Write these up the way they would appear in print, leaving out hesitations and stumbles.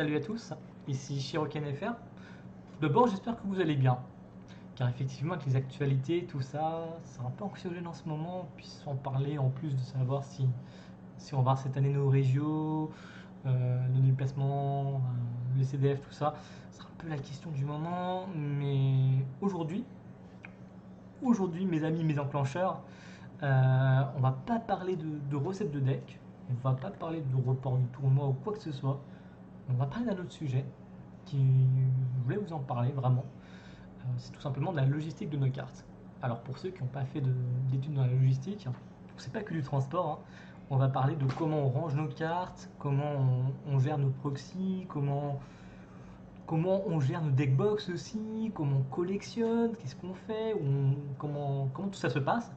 Salut à tous, ici ShirokenFR. D'abord, j'espère que vous allez bien, car effectivement, avec les actualités, tout ça, c'est un peu anxiogène en ce moment, puis sans parler en plus de savoir si on va voir cette année nos régios, nos déplacements, les CDF, tout ça. C'est un peu la question du moment, mais aujourd'hui, mes amis, mes enclencheurs, on va pas parler de recettes de deck, on va pas parler de report du tournoi ou quoi que ce soit, on va parler d'un autre sujet qui je voulais vous en parler vraiment. C'est tout simplement de la logistique de nos cartes. Alors pour ceux qui n'ont pas fait d'études dans la logistique, c'est pas que du transport, hein. On va parler de comment on range nos cartes, comment on gère nos proxys, comment on gère nos deckbox aussi, comment on collectionne, qu'est-ce qu'on fait, comment tout ça se passe.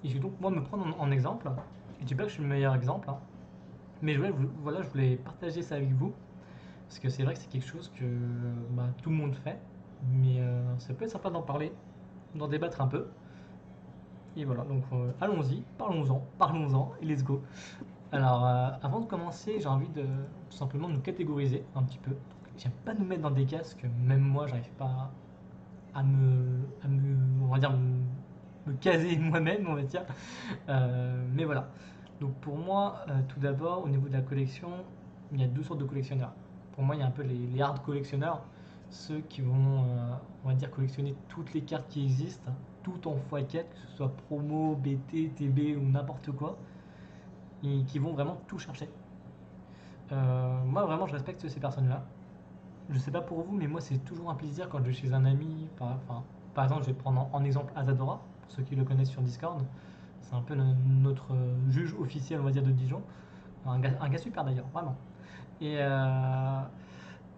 Et je vais donc moi me prendre en exemple. Je dis pas que je suis le meilleur exemple, hein, mais voilà, je voulais partager ça avec vous. Parce que c'est vrai que c'est quelque chose que tout le monde fait, mais ça peut être sympa d'en parler, d'en débattre un peu. Et voilà, donc allons-y, parlons-en, et let's go. Alors, avant de commencer, j'ai envie de tout simplement nous catégoriser un petit peu. J'aime pas nous mettre dans des cases que même moi, j'arrive pas on va dire, me caser moi-même, on va dire. Mais voilà. Donc pour moi, tout d'abord, au niveau de la collection, il y a deux sortes de collectionneurs. Pour moi, il y a un peu les hard collectionneurs, ceux qui vont, on va dire, collectionner toutes les cartes qui existent, tout en x4, que ce soit promo, BT, TB ou n'importe quoi, et qui vont vraiment tout chercher. Moi, vraiment, je respecte ces personnes-là. Je sais pas pour vous, mais moi, c'est toujours un plaisir quand je vais chez un ami. Par exemple, je vais prendre en exemple Azadora, pour ceux qui le connaissent sur Discord. C'est un peu notre juge officiel, on va dire, de Dijon. Un gars super d'ailleurs, vraiment. Et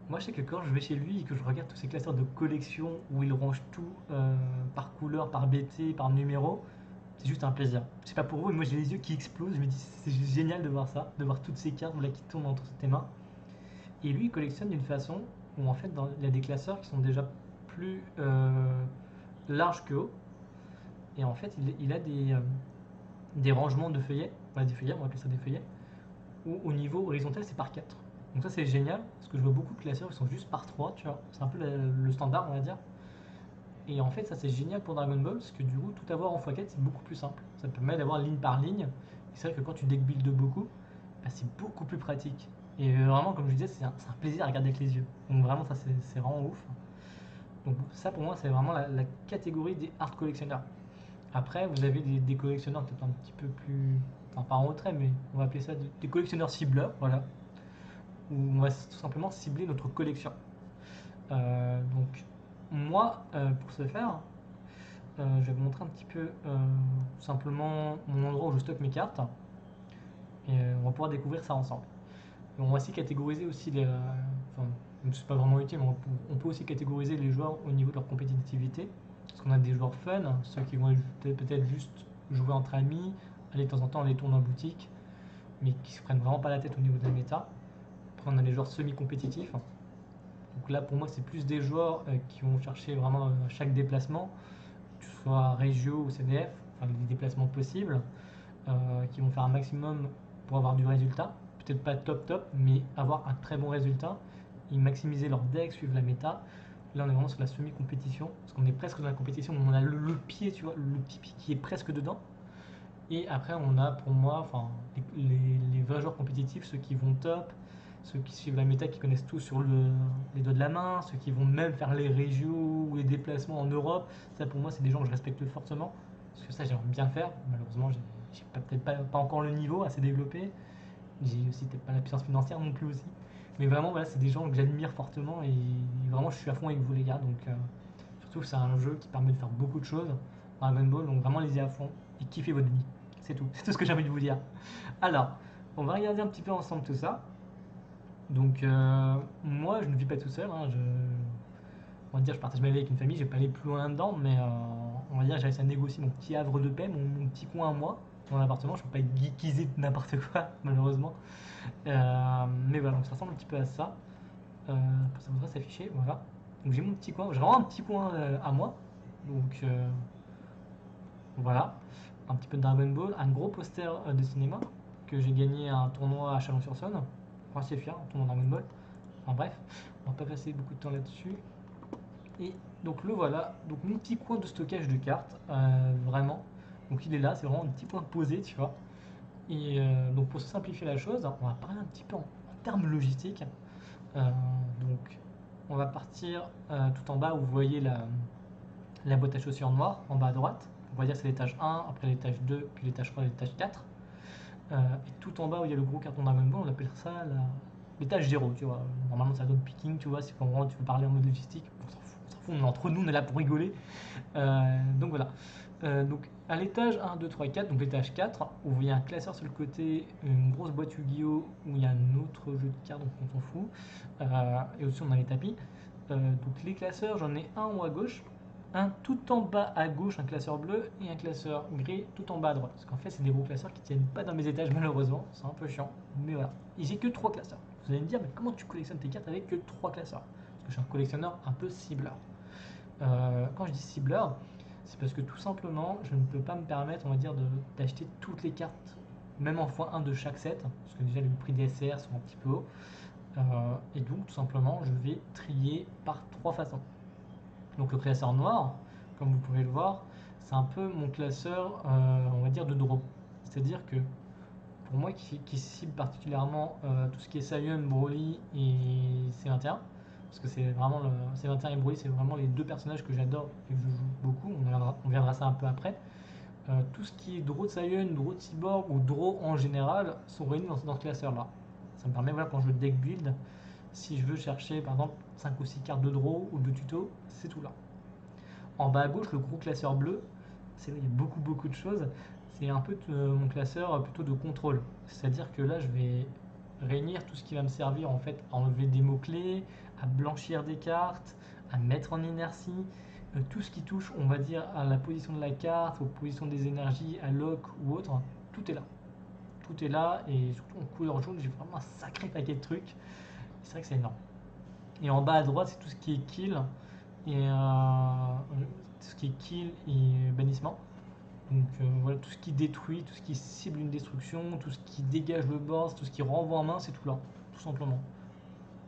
moi, je sais que quand je vais chez lui et que je regarde tous ces classeurs de collection où il range tout par couleur, par BT, par numéro, c'est juste un plaisir. Je sais pas pour vous, mais moi j'ai les yeux qui explosent. Je me dis, c'est juste génial de voir ça, de voir toutes ces cartes là, qui tournent entre tes mains. Et lui, il collectionne d'une façon où en fait, il y a des classeurs qui sont déjà plus larges que haut. Et en fait, il a des rangements de feuillets, des feuillets, on va appeler ça des feuillets, où au niveau horizontal, c'est par 4. Donc ça, c'est génial, parce que je vois beaucoup de classeurs qui sont juste par 3, tu vois. C'est un peu le standard, on va dire. Et en fait, ça, c'est génial pour Dragon Ball, parce que du coup, tout avoir en x4, c'est beaucoup plus simple. Ça permet d'avoir ligne par ligne. Et c'est vrai que quand tu deck build beaucoup, c'est beaucoup plus pratique. Et vraiment, comme je disais, c'est un plaisir à regarder avec les yeux. Donc vraiment, ça, c'est vraiment ouf. Donc ça, pour moi, c'est vraiment la catégorie des hard collectionneurs. Après, vous avez des collectionneurs peut-être un petit peu plus, enfin pas en retrait, mais on va appeler ça des collectionneurs cibleurs, voilà, où on va tout simplement cibler notre collection. Donc moi, pour ce faire, je vais vous montrer un petit peu simplement mon endroit où je stocke mes cartes, et on va pouvoir découvrir ça ensemble. Et on va aussi catégoriser aussi enfin, c'est pas vraiment utile, mais on peut aussi catégoriser les joueurs au niveau de leur compétitivité. Parce qu'on a des joueurs fun, ceux qui vont peut-être juste jouer entre amis, aller de temps en temps dans les tournois boutiques, mais qui se prennent vraiment pas la tête au niveau de la méta. Après, on a les joueurs semi-compétitifs. Donc là, pour moi, c'est plus des joueurs qui vont chercher vraiment chaque déplacement, que ce soit régio ou CDF, enfin les déplacements possibles, qui vont faire un maximum pour avoir du résultat. Peut-être pas top top, mais avoir un très bon résultat. Et maximiser leur deck, suivre la méta. Là, on est vraiment sur la semi-compétition, parce qu'on est presque dans la compétition, mais on a le pied, tu vois, le petit pied qui est presque dedans. Et après, on a pour moi, enfin, les vrais joueurs compétitifs, ceux qui vont top, ceux qui suivent la méta, qui connaissent tout sur les doigts de la main, ceux qui vont même faire les régios ou les déplacements en Europe. Ça, pour moi, c'est des gens que je respecte fortement, parce que ça, j'aimerais bien faire. Malheureusement, j'ai peut-être pas encore le niveau assez développé. J'ai aussi peut-être pas la puissance financière non plus aussi. Mais vraiment, voilà, c'est des gens que j'admire fortement et vraiment, je suis à fond avec vous, les gars. Donc, surtout que c'est un jeu qui permet de faire beaucoup de choses, Dragon Ball. Donc, vraiment, les y à fond et kiffez votre vie. C'est tout. C'est tout ce que j'ai envie de vous dire. Alors, on va regarder un petit peu ensemble tout ça. Donc, moi, je ne vis pas tout seul, hein. On va dire, je partage ma vie avec une famille. Je vais pas aller plus loin dedans, mais on va dire, j'ai réussi à négocier mon petit havre de paix, mon petit coin à moi, dans l'appartement. Je ne peux pas geekiser n'importe quoi, malheureusement. Mais voilà, donc ça ressemble un petit peu à ça. Ça voudrait s'afficher, voilà. Donc j'ai mon petit coin, j'ai vraiment un petit coin à moi. Donc voilà, un petit peu de Dragon Ball, un gros poster de cinéma que j'ai gagné à un tournoi à Chalon-sur-Saône. Assez fier, un tournoi Dragon Ball. Enfin bref, on va pas passer beaucoup de temps là-dessus. Et donc le voilà, donc mon petit coin de stockage de cartes, vraiment. Donc il est là, c'est vraiment un petit point posé, tu vois. Et donc pour simplifier la chose, on va parler un petit peu en termes logistiques. Euh, donc on va partir tout en bas où vous voyez la boîte à chaussures noire, en bas à droite. On va dire que c'est l'étage 1, après l'étage 2, puis l'étage 3 et l'étage 4. Et tout en bas où il y a le gros carton Dragon Ball, on appelle ça l'étage 0, tu vois. Normalement ça donne picking, tu vois, si vraiment tu veux parler en mode logistique, on s'en fout, entre nous on est là pour rigoler. Donc voilà. Donc à l'étage 1, 2, 3 et 4, donc l'étage 4, où il y a un classeur sur le côté, une grosse boîte Yu-Gi-Oh! Où il y a un autre jeu de cartes, donc on s'en fout. Et au-dessus on a les tapis. Donc les classeurs, j'en ai un en haut à gauche, un tout en bas à gauche, un classeur bleu, et un classeur gris tout en bas à droite. Parce qu'en fait, c'est des gros classeurs qui tiennent pas dans mes étages, malheureusement. C'est un peu chiant, mais voilà. Et j'ai que 3 classeurs. Vous allez me dire, mais comment tu collectionnes tes cartes avec que 3 classeurs? Parce que je suis un collectionneur un peu cibleur. Quand je dis cibleur, c'est parce que tout simplement, je ne peux pas me permettre, on va dire, d'acheter toutes les cartes, même en x1 de chaque set, parce que déjà les prix des SR sont un petit peu hauts. Et donc, tout simplement, je vais trier par 3 façons. Donc le classeur noir, comme vous pouvez le voir, c'est un peu mon classeur, on va dire, de draw. C'est-à-dire que pour moi, qui cible particulièrement tout ce qui est Sion, Broly et C21, parce que c'est vraiment C21 et Broly, c'est vraiment les deux personnages que j'adore et que je joue beaucoup. On verra ça un peu après. Tout ce qui est draw de Sion, draw de Cyborg ou draw en général sont réunis dans ce classeur-là. Ça me permet, voilà, quand je deck build, si je veux chercher par exemple 5 ou 6 cartes de draw ou de tuto, c'est tout là. En bas à gauche, le gros classeur bleu, c'est il y a beaucoup de choses. C'est un peu mon classeur plutôt de contrôle. C'est-à-dire que là, je vais réunir tout ce qui va me servir en fait à enlever des mots-clés, à blanchir des cartes, à mettre en inertie, tout ce qui touche, on va dire, à la position de la carte, aux positions des énergies, à lock ou autre, tout est là. Tout est là et surtout en couleur jaune, j'ai vraiment un sacré paquet de trucs. C'est vrai que c'est énorme. Et en bas à droite, c'est tout ce qui est kill et tout ce qui est kill et bannissement. Donc voilà, tout ce qui détruit, tout ce qui cible une destruction, tout ce qui dégage le board, tout ce qui renvoie en main, c'est tout là, tout simplement.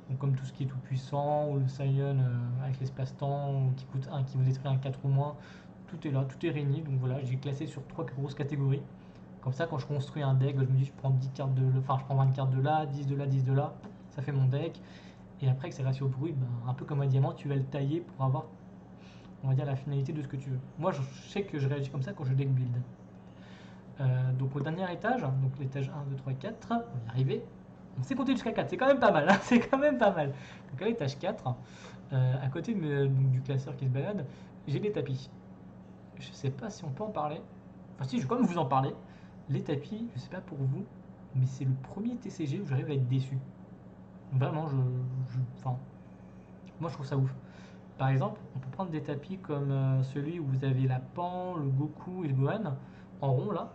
Donc comme tout ce qui est tout puissant, ou le Sion avec l'espace-temps, qui coûte 1, qui vous détruit un 4 ou moins, tout est là, tout est réuni. Donc voilà, j'ai classé sur 3 grosses catégories. Comme ça, quand je construis un deck, je me dis je prends 10 cartes enfin je prends 20 cartes de là, 10 de là, 10 de là, ça fait mon deck. Et après, que c'est ratio bruit, ben, un peu comme un diamant, tu vas le tailler pour avoir, on va dire, la finalité de ce que tu veux. Moi, je sais que je réagis comme ça quand je deck build. Donc au dernier étage, donc l'étage 1, 2, 3, 4, on va y arriver. On s'est compté jusqu'à 4, c'est quand même pas mal, hein, c'est quand même pas mal. Donc à l'étage 4, à côté donc, du classeur qui se balade, j'ai les tapis. Je sais pas si on peut en parler. Enfin si, je vais quand même vous en parler. Les tapis, je sais pas pour vous, mais c'est le premier TCG où j'arrive à être déçu. Vraiment, enfin, moi je trouve ça ouf. Par exemple, on peut prendre des tapis comme celui où vous avez la Pan, le Goku et le Gohan en rond là.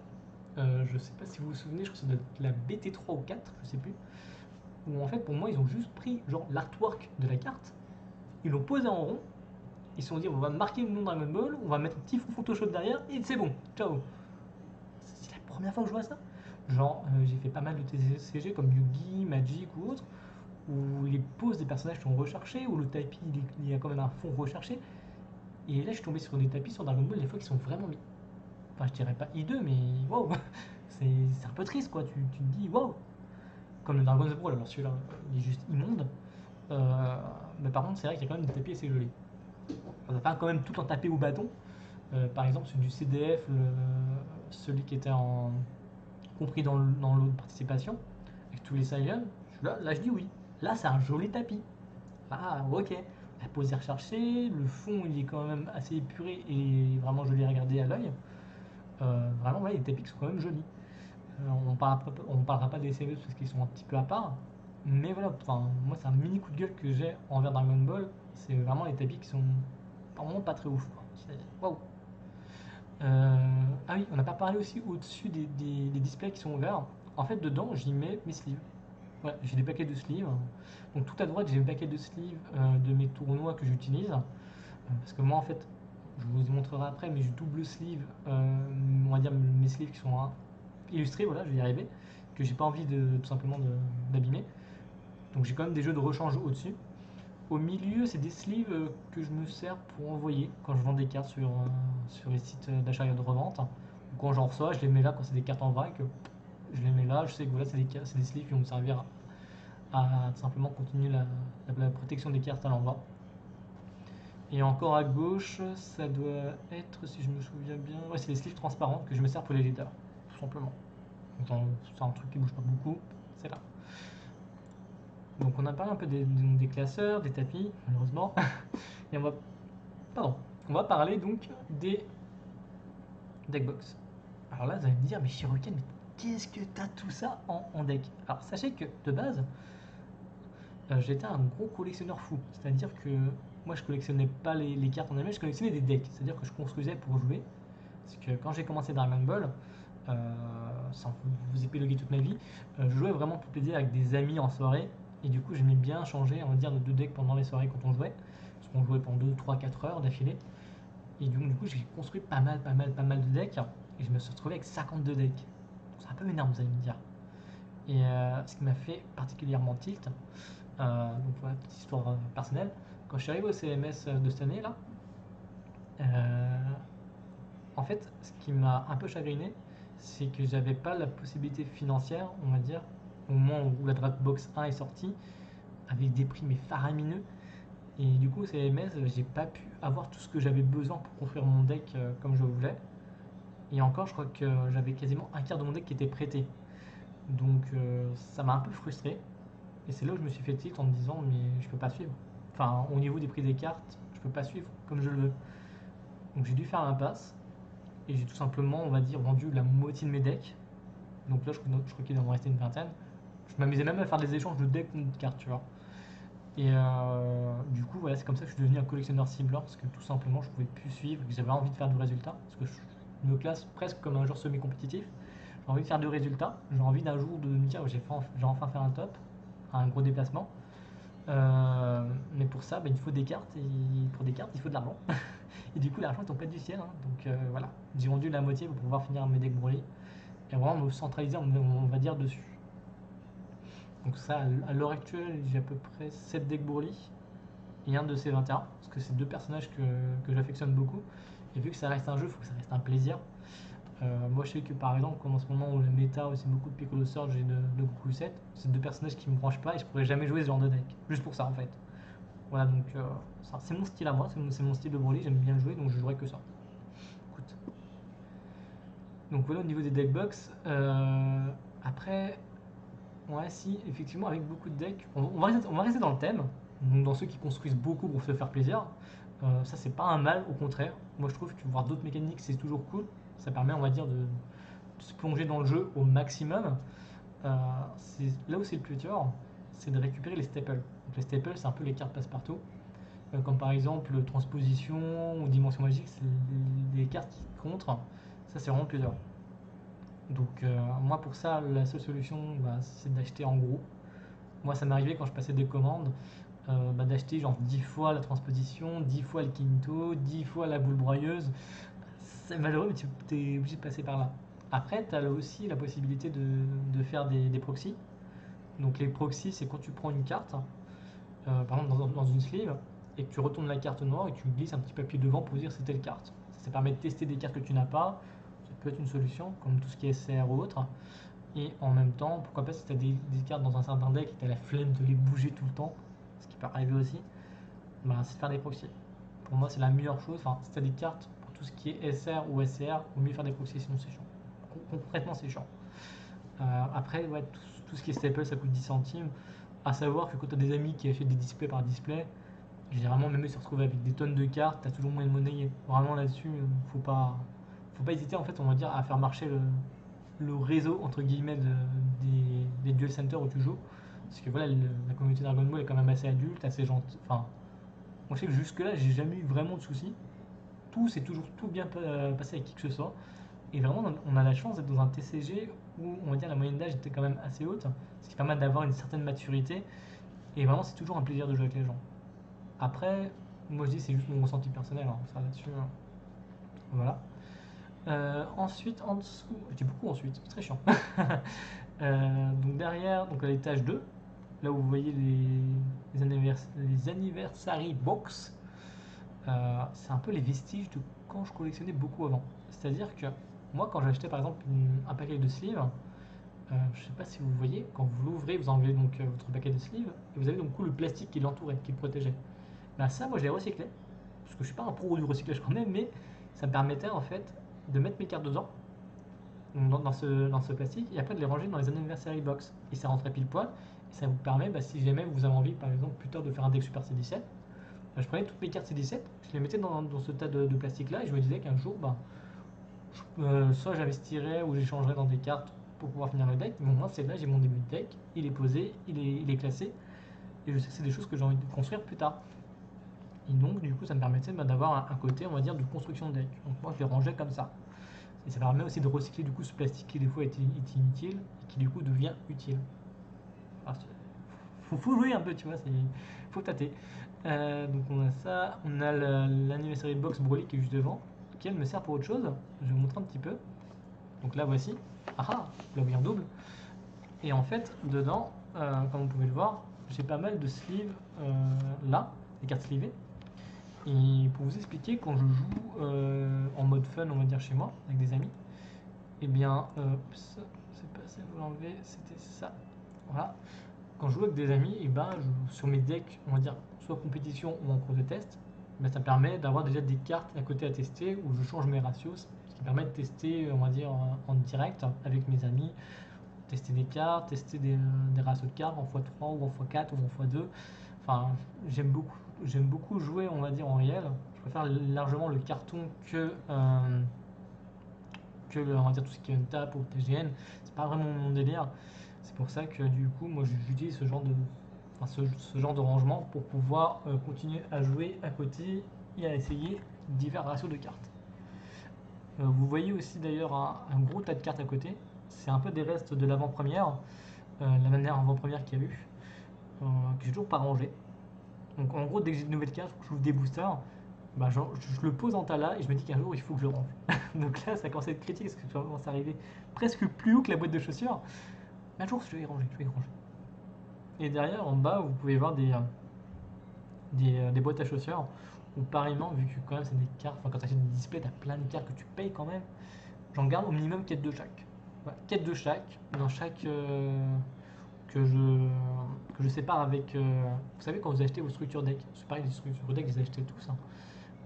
Je sais pas si vous vous souvenez, je crois que c'est de la BT3 ou 4, je sais plus. Où en fait, pour moi, ils ont juste pris genre l'artwork de la carte, ils l'ont posé en rond, ils se sont dit on va marquer le nom Dragon Ball, on va mettre un petit fond Photoshop derrière et c'est bon, ciao. C'est la première fois que je vois ça. Genre, j'ai fait pas mal de TCG comme Yugi, Magic ou autre, où les poses des personnages sont recherchées, où le tapis il y a quand même un fond recherché. Et là, je suis tombé sur des tapis sur Dragon Ball, des fois qui sont vraiment mis. Enfin, je dirais pas hideux, mais waouh, c'est un peu triste quoi. Tu te dis waouh, comme le Dragon's Brawl, alors celui-là, il est juste immonde. Mais par contre, c'est vrai qu'il y a quand même des tapis assez jolis. On n'a pas quand même tout en tapé au bâton. Par exemple, celui du CDF, celui qui était compris dans l'eau de participation, avec tous les Saiyans, là, je dis oui. Là, c'est un joli tapis. Ah, ok. La pose est recherchée, le fond il est quand même assez épuré et vraiment joli à regarder à l'œil. Vraiment, ouais, les tapis sont quand même jolis. On parlera pas des CV parce qu'ils sont un petit peu à part. Mais voilà, enfin, moi c'est un mini coup de gueule que j'ai envers Dragon Ball. C'est vraiment les tapis qui sont vraiment pas très ouf. Waouh! Ah oui, on n'a pas parlé aussi au-dessus des displays qui sont ouverts. En fait, dedans, j'y mets mes sleeves. Ouais, j'ai des paquets de sleeves. Donc tout à droite, j'ai un paquet de sleeves de mes tournois que j'utilise. Parce que moi, en fait, je vous montrerai après, mais je double sleeve, on va dire mes sleeves qui sont illustrés, voilà, je vais y arriver, que j'ai pas envie de tout simplement d'abîmer. Donc j'ai quand même des jeux de rechange au-dessus. Au milieu, c'est des sleeves que je me sers pour envoyer quand je vends des cartes sur les sites d'achat et de revente. Ou quand j'en reçois, je les mets là quand c'est des cartes en vrac. Je les mets là, je sais que voilà, c'est des sleeves qui vont me servir à simplement continuer la protection des cartes à l'envoi. Et encore à gauche, ça doit être, si je me souviens bien, ouais, c'est les sleeves transparents que je me sers pour les leaders, tout simplement. C'est un truc qui bouge pas beaucoup, c'est là. Donc on a parlé un peu des classeurs, des tapis, malheureusement. Et on va parler donc des deckbox. Alors là, vous allez me dire, mais Shiroken, mais qu'est-ce que t'as tout ça en deck? Alors sachez que de base, j'étais un gros collectionneur fou. C'est-à-dire que moi, je collectionnais pas les cartes en elles-mêmes, je collectionnais des decks. C'est-à-dire que je construisais pour jouer. Parce que quand j'ai commencé Dragon Ball, sans vous épiloguer toute ma vie, je jouais vraiment pour plaisir avec des amis en soirée. Et du coup, j'aimais bien changer, on va dire, de deux decks pendant les soirées quand on jouait. Parce qu'on jouait pendant 2, 3, 4 heures d'affilée. Et du coup, j'ai construit pas mal de decks. Et je me suis retrouvé avec 52 decks. C'est un peu énorme, vous allez me dire. Et ce qui m'a fait particulièrement tilt, donc voilà, petite histoire personnelle, quand je suis arrivé au CMS de cette année là, euh, en fait, ce qui m'a un peu chagriné, c'est que j'avais pas la possibilité financière, on va dire, au moment où la Dropbox 1 est sortie, avec des prix mais faramineux. Et du coup, au CMS, j'ai pas pu avoir tout ce que j'avais besoin pour construire mon deck comme je voulais. Et encore, je crois que j'avais quasiment un quart de mon deck qui était prêté. Donc ça m'a un peu frustré. Et c'est là où je me suis fait tilt en me disant, mais je peux pas suivre. Enfin, au niveau des prix des cartes, je peux pas suivre comme je le veux. Donc j'ai dû faire l'impasse. Et j'ai tout simplement, on va dire, vendu la moitié de mes decks. Donc là, je crois qu'il en me restait une vingtaine. Je m'amusais même à faire des échanges de decks contre cartes, tu vois. Et du coup, voilà, c'est comme ça que je suis devenu un collectionneur cibleur. Parce que tout simplement, je pouvais plus suivre. Que j'avais envie de faire du résultat. Parce que je me classe presque comme un joueur semi-compétitif. J'ai envie de faire du résultat. J'ai envie d'un jour de me dire, j'ai enfin fait un top, un gros déplacement. Mais pour ça, bah, il faut des cartes, et pour des cartes, il faut de l'argent. Et du coup, l'argent tombe pas du ciel, hein. Donc voilà, j'ai vendu la moitié pour pouvoir finir mes decks Broly et vraiment me centraliser, on va dire, dessus. Donc ça, à l'heure actuelle, j'ai à peu près 7 decks Broly et un de ces 21, parce que c'est deux personnages que j'affectionne beaucoup. Et vu que ça reste un jeu, il faut que ça reste un plaisir. Moi, je sais que par exemple, comme en ce moment où le méta aussi beaucoup de Piccolo Surge et de Goku 7, c'est deux personnages qui me branchent pas et je pourrais jamais jouer ce genre de deck. Juste pour ça en fait. Voilà, donc c'est mon style à moi, c'est mon style de Broly, j'aime bien le jouer, donc je jouerai que ça. Écoute. Donc voilà au niveau des deckbox. Après, ouais, si, effectivement, avec beaucoup de decks, on va rester dans le thème, donc dans ceux qui construisent beaucoup pour se faire plaisir. Ça, c'est pas un mal, au contraire. Moi, je trouve que voir d'autres mécaniques, c'est toujours cool. Ça permet, on va dire, de se plonger dans le jeu au maximum. Là où c'est le plus dur, c'est de récupérer les staples. Donc, les staples, c'est un peu les cartes passe-partout. Comme par exemple transposition ou dimension magique, c'est les cartes qui contre. Ça, c'est vraiment plus dur. Donc, moi, pour ça, la seule solution, bah, c'est d'acheter en gros. Moi, ça m'est arrivé quand je passais des commandes, bah, d'acheter genre 10 fois la transposition, 10 fois le quinto, 10 fois la boule broyeuse. C'est malheureux, mais tu es obligé de passer par là. Après, tu as aussi la possibilité de faire des proxys. Donc, les proxys, c'est quand tu prends une carte, par exemple dans une sleeve, et que tu retournes la carte noire et tu glisses un petit papier devant pour dire c'est telle carte. Ça permet de tester des cartes que tu n'as pas. Ça peut être une solution, comme tout ce qui est SR ou autre. Et en même temps, pourquoi pas si tu as des cartes dans un certain deck et tu as la flemme de les bouger tout le temps, ce qui peut arriver aussi, bah, c'est de faire des proxys. Pour moi, c'est la meilleure chose. Enfin, si tu as des cartes pour tout ce qui est SR ou SCR, il vaut mieux faire des proxys, sinon c'est chiant. Concrètement, c'est chiant. Après, ouais, tout ce qui est staple, ça coûte 10 centimes. À savoir que quand tu as des amis qui achètent des displays par display, généralement, même eux se retrouvent avec des tonnes de cartes, tu as toujours moyen de monnayer. Vraiment là-dessus, faut pas hésiter en fait, on va dire, à faire marcher le réseau entre guillemets des duel centers où tu joues. Parce que voilà, la communauté Dragon Ball est quand même assez adulte, assez gentille. Enfin, moi je sais que jusque-là, j'ai jamais eu vraiment de soucis. Tout s'est toujours tout bien passé avec qui que ce soit. Et vraiment, on a la chance d'être dans un TCG où on va dire la moyenne d'âge était quand même assez haute, ce qui permet d'avoir une certaine maturité. Et vraiment, c'est toujours un plaisir de jouer avec les gens. Après, moi je dis c'est juste mon ressenti personnel, hein, ça là-dessus. Voilà. Ensuite, en dessous, je dis beaucoup ensuite, c'est très chiant. Donc derrière, donc à l'étage 2, là où vous voyez les anniversary box, c'est un peu les vestiges de quand je collectionnais beaucoup avant. C'est-à-dire que moi, quand j'achetais par exemple un paquet de sleeves, je ne sais pas si vous voyez, quand vous l'ouvrez, vous enlevez donc votre paquet de sleeves et vous avez donc le plastique qui l'entourait, qui le protégeait. Ben ça, moi, je l'ai recyclé parce que je suis pas un pro du recyclage quand même, mais ça me permettait en fait de mettre mes cartes dedans, donc dans ce plastique, et après de les ranger dans les anniversary box. Et ça rentrait pile poil, et ça vous permet, bah, si jamais vous avez envie, par exemple, plus tard de faire un deck Super C17, bah, je prenais toutes mes cartes C17, je les mettais dans ce tas de plastique là, et je me disais qu'un jour, bah, soit j'investirais ou j'échangerais dans des cartes pour pouvoir finir le deck, mais au moins c'est là, j'ai mon début de deck, il est posé, il est classé, et je sais que c'est des choses que j'ai envie de construire plus tard. Et donc, du coup, ça me permettait bah, d'avoir un côté, on va dire, de construction de deck. Donc, moi, je les rangeais comme ça. Et ça permet aussi de recycler du coup ce plastique qui, des fois, était inutile et qui, du coup, devient utile. Alors, faut jouer un peu, tu vois, faut tâter. Donc, on a ça. On a l'anniversary box Broly qui est juste devant, qui, elle, me sert pour autre chose. Je vais vous montrer un petit peu. Donc, là, voici. Ah ah, là, oui, en double. Et en fait, dedans, comme vous pouvez le voir, j'ai pas mal de sleeves là, des cartes slivées. Et pour vous expliquer, quand je joue en mode fun, on va dire chez moi, avec des amis, et bien, c'est pas ça, vous l'enlevez, c'était ça. Voilà. Quand je joue avec des amis, et ben, sur mes decks, on va dire, soit compétition ou en cours de test, ben, ça permet d'avoir déjà des cartes à côté à tester où je change mes ratios, ce qui permet de tester, on va dire, en direct avec mes amis, tester des cartes, tester des ratios de cartes en x3 ou en x4 ou en x2. Enfin, j'aime beaucoup jouer, on va dire, en réel. Je préfère largement le carton que on va dire, tout ce qui est Untap ou TGN. C'est pas vraiment mon délire. C'est pour ça que du coup, moi, j'utilise ce genre de rangement pour pouvoir continuer à jouer à côté et à essayer divers ratios de cartes. Vous voyez aussi d'ailleurs un gros tas de cartes à côté. C'est un peu des restes de l'avant-première, la manière avant-première qu'il y a eu, que j'ai toujours pas rangé. Donc en gros, dès que j'ai de nouvelles cartes, je trouve des boosters, bah, je le pose en tas là et je me dis qu'un jour il faut que je le range. Donc là, ça commence à être critique parce que ça commence à arriver presque plus haut que la boîte de chaussures. Mais un jour, je vais y ranger, je vais y ranger. Et derrière, en bas, vous pouvez voir des boîtes à chaussures où pareillement, vu que quand même c'est des cartes, enfin, quand tu achètes des displays, tu as plein de cartes que tu payes quand même. J'en garde au minimum 4 de chaque. Voilà, 4 de chaque, dans chaque que je sépare avec. Vous savez, quand vous achetez vos structures deck, c'est pareil, les structures deck, vous les achetez tous, hein.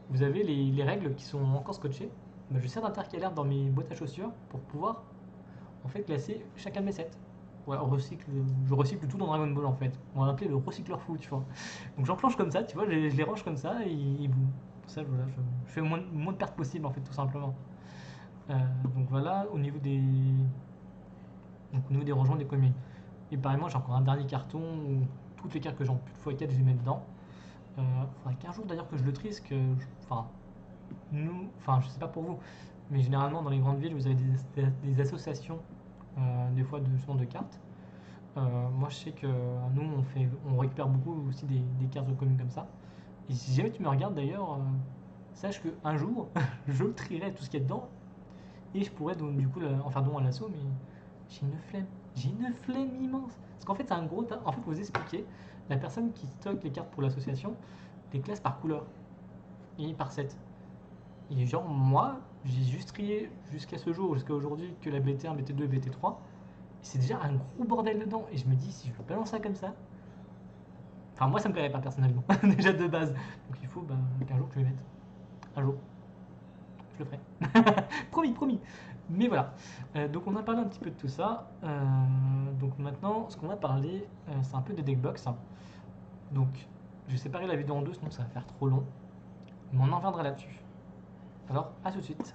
Vous avez les règles qui sont encore scotchées. Bah, je sers d'intercalaire dans mes boîtes à chaussures pour pouvoir en fait classer chacun de mes sets. Ouais, je recycle tout dans Dragon Ball en fait. On va l'appeler le recycleur fou, tu vois. Donc j'enclenche comme ça, tu vois, je les range comme ça et boum. Pour ça, voilà, je fais moins de pertes possible en fait, tout simplement. Donc voilà, au niveau des rangements des communes. Et pareillement, j'ai encore un dernier carton où toutes les cartes que j'ai en plus de x4, je les mets dedans. Faudrait qu'un jour d'ailleurs que je le trie, enfin, je sais pas pour vous, mais généralement dans les grandes villes, vous avez des associations, des fois de cartes. Moi, je sais que nous, on récupère beaucoup aussi des cartes de communes comme ça. Et si jamais tu me regardes d'ailleurs, sache qu'un jour, je trierai tout ce qu'il y a dedans et je pourrais donc, du coup en faire don à l'assaut, mais j'ai une flemme. J'ai une flemme immense. Parce qu'en fait, c'est un gros tas. En fait, pour vous expliquer, la personne qui stocke les cartes pour l'association les classe par couleur et par set. Et genre, moi, j'ai juste trié jusqu'à ce jour, jusqu'à aujourd'hui, que la BT1, BT2 et BT3. C'est déjà un gros bordel dedans. Et je me dis, si je balance ça comme ça, enfin, moi, ça me plairait pas personnellement, déjà de base. Donc il faut bah, qu'un jour que je les mette. Un jour. Je le ferai. Promis, promis. Mais voilà. Donc on a parlé un petit peu de tout ça. Donc maintenant, ce qu'on va parler, c'est un peu des deckbox. Donc, je vais séparer la vidéo en deux, sinon ça va faire trop long. Mais on en reviendra là-dessus. Alors, à tout de suite.